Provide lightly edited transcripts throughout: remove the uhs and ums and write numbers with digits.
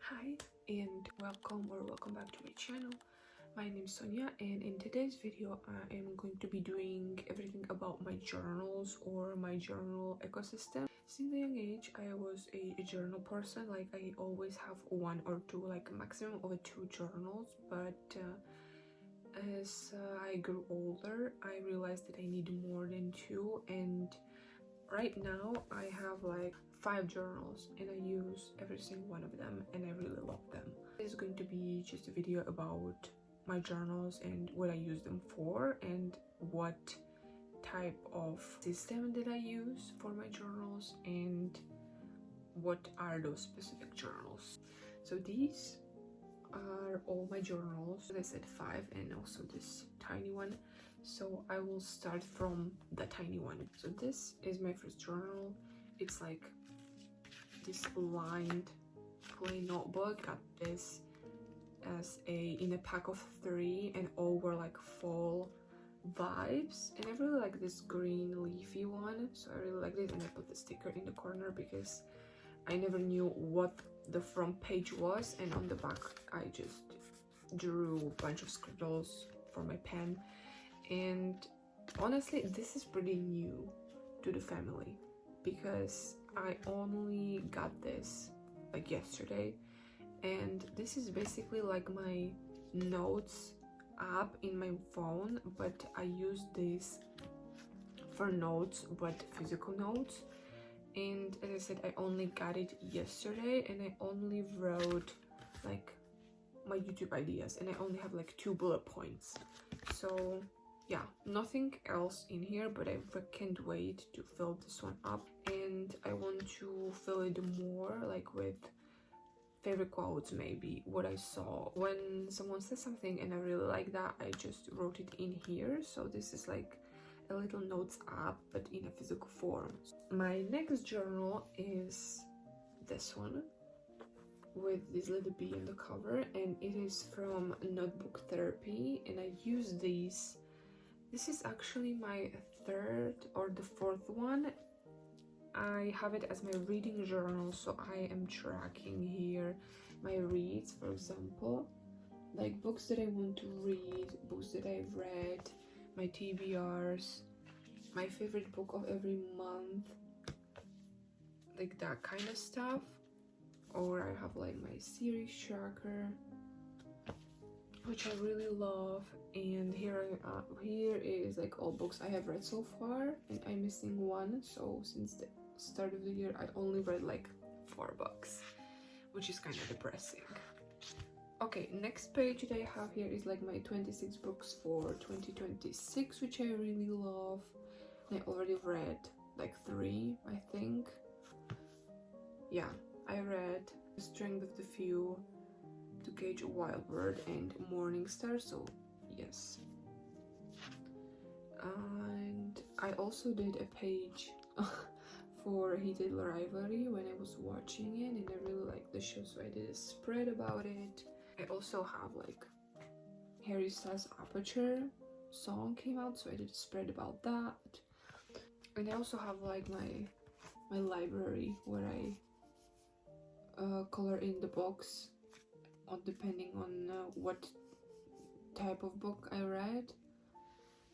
Hi and welcome back to my channel. My name is Sonia, and in today's video I am going to be doing everything about my journals or my journal ecosystem. Since a young age I was a journal person. Like, I always have one or two, like a maximum of two journals, but as I grew older I realized that I need more than two, and right now I have like 5 journals and I use every single one of them and I really love them. This is going to be just a video about my journals and what I use them for and what type of system that I use for my journals and what are those specific journals. So these are all my journals. As I said, 5, and also this tiny one. So I will start from the tiny one. So this is my first journal. It's like this lined plain notebook. Got this as in a pack of 3, and all were like fall vibes, and I really like this green leafy one, so I really like this. And I put the sticker in the corner because I never knew what the front page was, and on the back I just drew a bunch of scribbles for my pen. And honestly, this is pretty new to the family because I only got this like yesterday, and this is basically like my notes app in my phone, but I use this for notes, but physical notes. And as I said, I only got it yesterday, and I only wrote like my YouTube ideas, and I only have like 2 bullet points. So yeah, nothing else in here, but I can't wait to fill this one up. And I want to fill it more like with favorite quotes, maybe what I saw when someone says something and I really like that, I just wrote it in here. So this is like a little notes app, but in a physical form. My next journal is this one with this little bee on the cover, and it is from Notebook Therapy, and I use these. This is actually my 3rd or the 4th one. I have it as my reading journal, so I am tracking here my reads, for example, like books that I want to read, books that I've read, my TBRs, my favorite book of every month, like that kind of stuff. Or I have like my series tracker, which I really love. And here is like all books I have read so far, and I'm missing one. So since the start of the year I only read like 4 books, which is kind of depressing. Okay, next page that I have here is like my 26 books for 2026, which I really love. I already read like 3, I think. Yeah, I read The Strength of the Few, To Cage a Wild Bird, and Morning Star, so yes. And I also did a page for Heated Rivalry when I was watching it, and I really liked the show, so I did a spread about it. I also have like Harry Styles' Aperture song came out, so I did a spread about that. And I also have like my library where I color in the books depending on what type of book I read.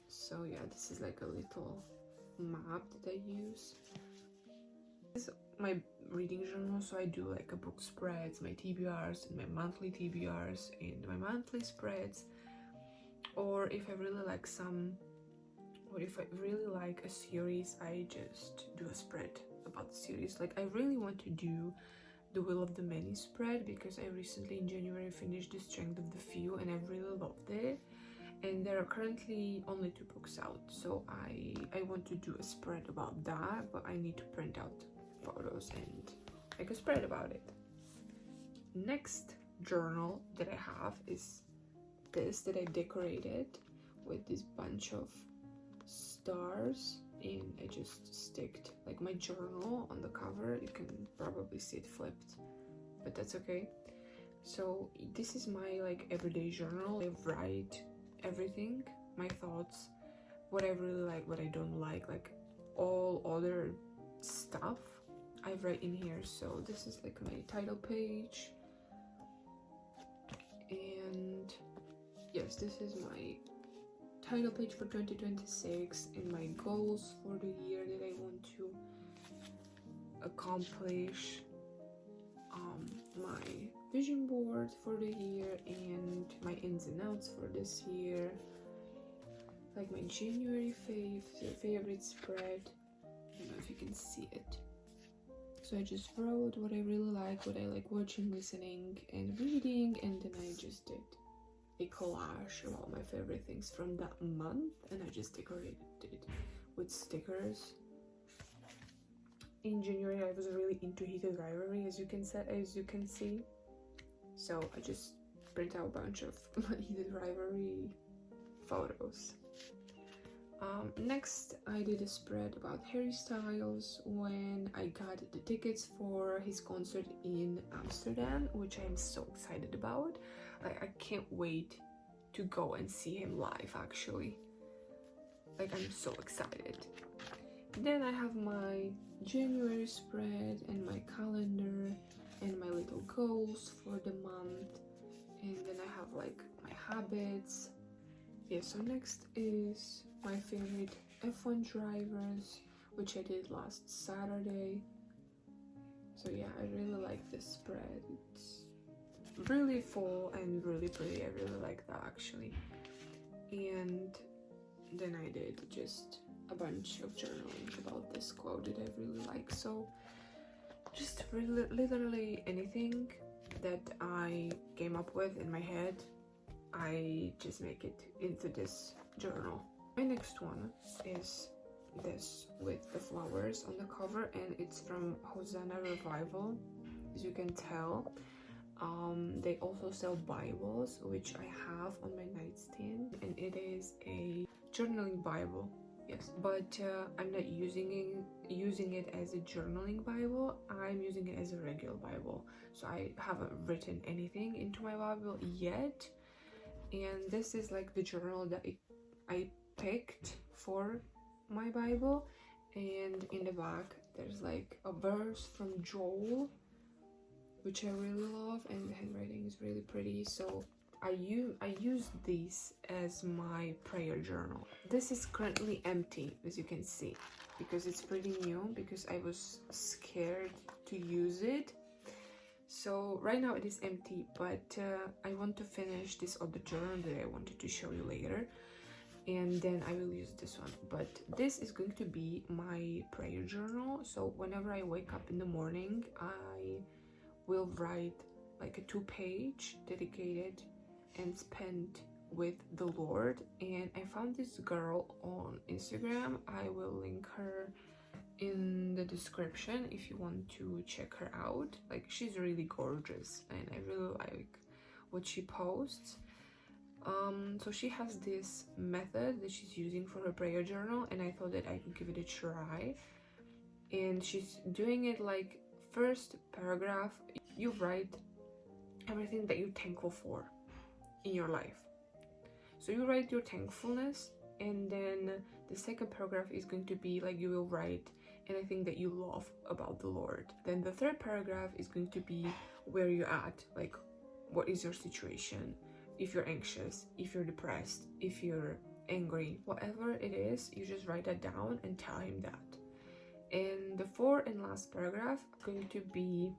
So yeah, this is like a little map that I use. This is my reading journal, so I do like a book spreads, my TBRs, and my monthly TBRs, and my monthly spreads. Or if I really like a series, I just do a spread about the series. Like, I really want to do the Will of the Many spread because I recently in January finished The Strength of the Few and I really loved it, and there are currently only 2 books out, so I want to do a spread about that, but I need to print out photos and make a spread about it. Next journal that I have is this that I decorated with this bunch of stars, and I just sticked like my journal on the cover. You can probably see it flipped, but that's okay. So this is my like everyday journal. I write everything, my thoughts, what I really like, what I don't like all other stuff I write in here. So this is like my title page, And yes, this is my title page for 2026 and my goals for the year that I want to accomplish, my vision board for the year and my ins and outs for this year, like my January favorite spread. I don't know if you can see it. So I just wrote what I really like, what I like watching, listening, and reading, and then I just did a collage of all my favorite things from that month, and I just decorated it with stickers. In January, I was really into heated rivalry, as you can see. So I just print out a bunch of heated rivalry photos. Next, I did a spread about Harry Styles when I got the tickets for his concert in Amsterdam, which I'm so excited about. I can't wait to go and see him live, actually. Like, I'm so excited. Then I have my January spread and my calendar and my little goals for the month. And then I have like my habits. Yeah, so next is my favorite F1 drivers, which I did last Saturday. So yeah, I really like this spread. It's really full and really pretty. I really like that, actually. And then I did just a bunch of journaling about this quote that I really like. So just really, literally anything that I came up with in my head, I just make it into this journal. My next one is this with the flowers on the cover, and it's from Hosanna Revival, as you can tell. They also sell Bibles, which I have on my nightstand, and it is a journaling Bible. Yes, but I'm not using it as a journaling Bible. I'm using it as a regular Bible. So I haven't written anything into my Bible yet. And this is like the journal that I picked for my Bible. And in the back, there's like a verse from Joel, which I really love, and the handwriting is really pretty. So I use these as my prayer journal. This is currently empty, as you can see, because it's pretty new, because I was scared to use it. So right now it is empty, but I want to finish this other journal that I wanted to show you later, and then I will use this one. But this is going to be my prayer journal. So whenever I wake up in the morning, I will write like a 2-page dedicated and spent with the Lord. And I found this girl on Instagram. I will link her in the description if you want to check her out. Like, she's really gorgeous and I really like what she posts. So she has this method that she's using for her prayer journal, and I thought that I could give it a try. And she's doing it like, first paragraph, you write everything that you're thankful for in your life. So you write your thankfulness, and then the second paragraph is going to be like, you will write anything that you love about the Lord. Then the third paragraph is going to be where you're at, like what is your situation, if you're anxious, if you're depressed, if you're angry, whatever it is, you just write that down and tell him that. And the fourth and last paragraph is going to be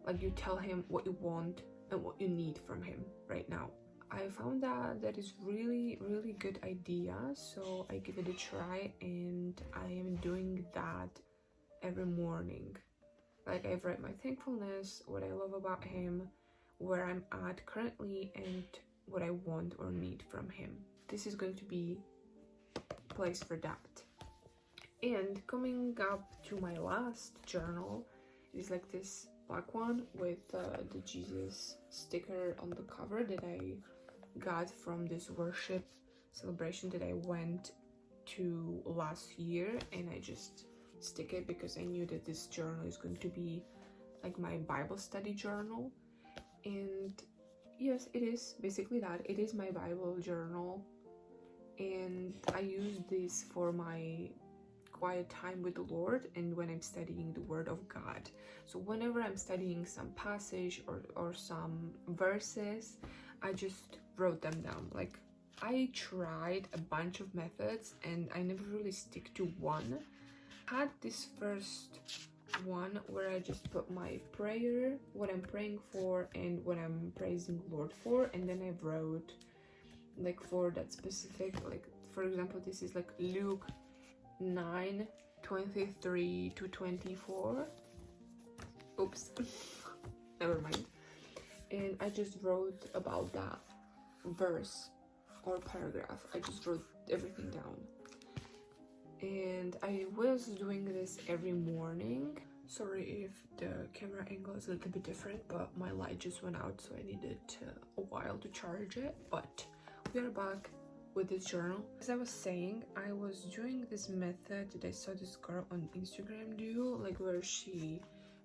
like, you tell him what you want and what you need from him right now. I found that is really good idea, so I give it a try, and I am doing that every morning. Like, I've read my thankfulness, what I love about him, where I'm at currently, and what I want or need from him. This is going to be a place for that. And coming up to my last journal is like this black one with the Jesus sticker on the cover that I got from this worship celebration that I went to last year, and I just stick it because I knew that this journal is going to be like my Bible study journal. And yes, it is basically that. It is my Bible journal, and I use this for my quiet time with the Lord and when I'm studying the Word of God. So whenever I'm studying some passage or some verses, I just wrote them down. Like, I tried a bunch of methods and I never really stick to one. I had this first one where I just put my prayer, what I'm praying for and what I'm praising the Lord for, and then I wrote like for that specific, like for example, this is like Luke 9:23-24. Oops. Never mind. And I just wrote about that verse or paragraph. I just wrote everything down. And I was doing this every morning. Sorry if the camera angle is a little bit different, but my light just went out, so I needed a while to charge it. But we are back with this journal. As I was saying, I was doing this method that I saw this girl on Instagram do, like where she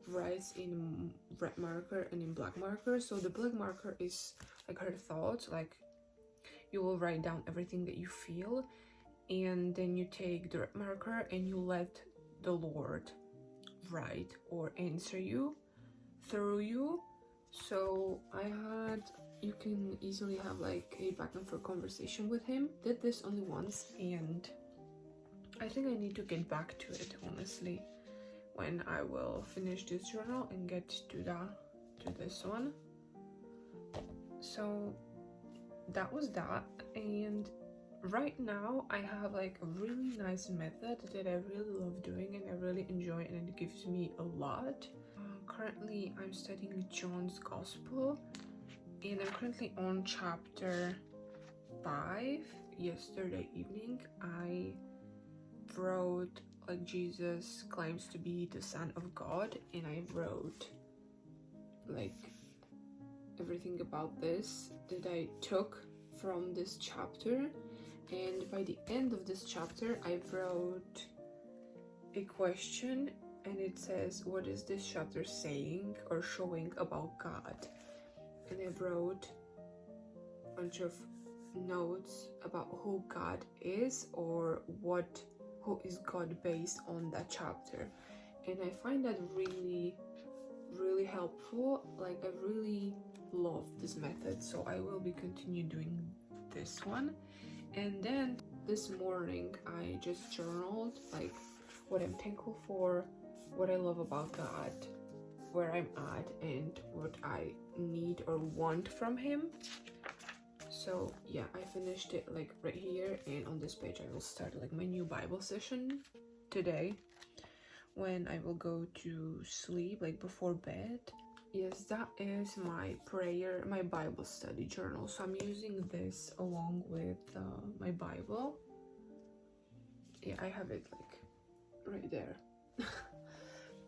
writes in red marker and in black marker. So the black marker is like her thoughts, like you will write down everything that you feel, and then you take the red marker and you let the Lord write or answer you through you. So you can easily have like a back and forth conversation with him. Did this only once, and I think I need to get back to it, honestly, when I will finish this journal and get to this one. So that was that. And right now I have like a really nice method that I really love doing and I really enjoy, and it gives me a lot. Currently I'm studying John's Gospel, and I'm currently on chapter 5. Yesterday evening I wrote like Jesus claims to be the Son of God, and I wrote like everything about this that I took from this chapter. And by the end of this chapter I wrote a question, and it says, what is this chapter saying or showing about God? And I wrote a bunch of notes about who God is, or who is God based on that chapter. And I find that really helpful. Like, I really love this method, so I will be continue doing this one. And then this morning I just journaled like what I'm thankful for, what I love about God, where I'm at, and what I need or want from him. So yeah, I finished it like right here, and on this page I will start like my new Bible session today when I will go to sleep, like before bed. Yes, that is my prayer, my Bible study journal. So I'm using this along with my Bible. Yeah, I have it like right there.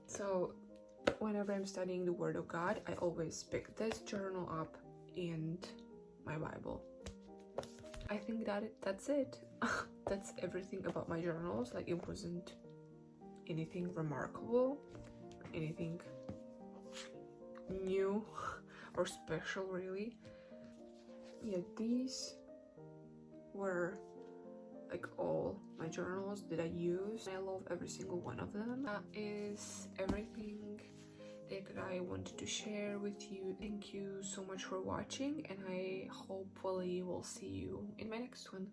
So whenever I'm studying the Word of God, I always pick this journal up and my Bible. I think that's it. That's everything about my journals. Like, it wasn't anything remarkable, anything new or special, really. Yeah, these were like all my journals that I use. I love every single one of them. That is everything that I wanted to share with you. Thank you so much for watching, and I hopefully will see you in my next one.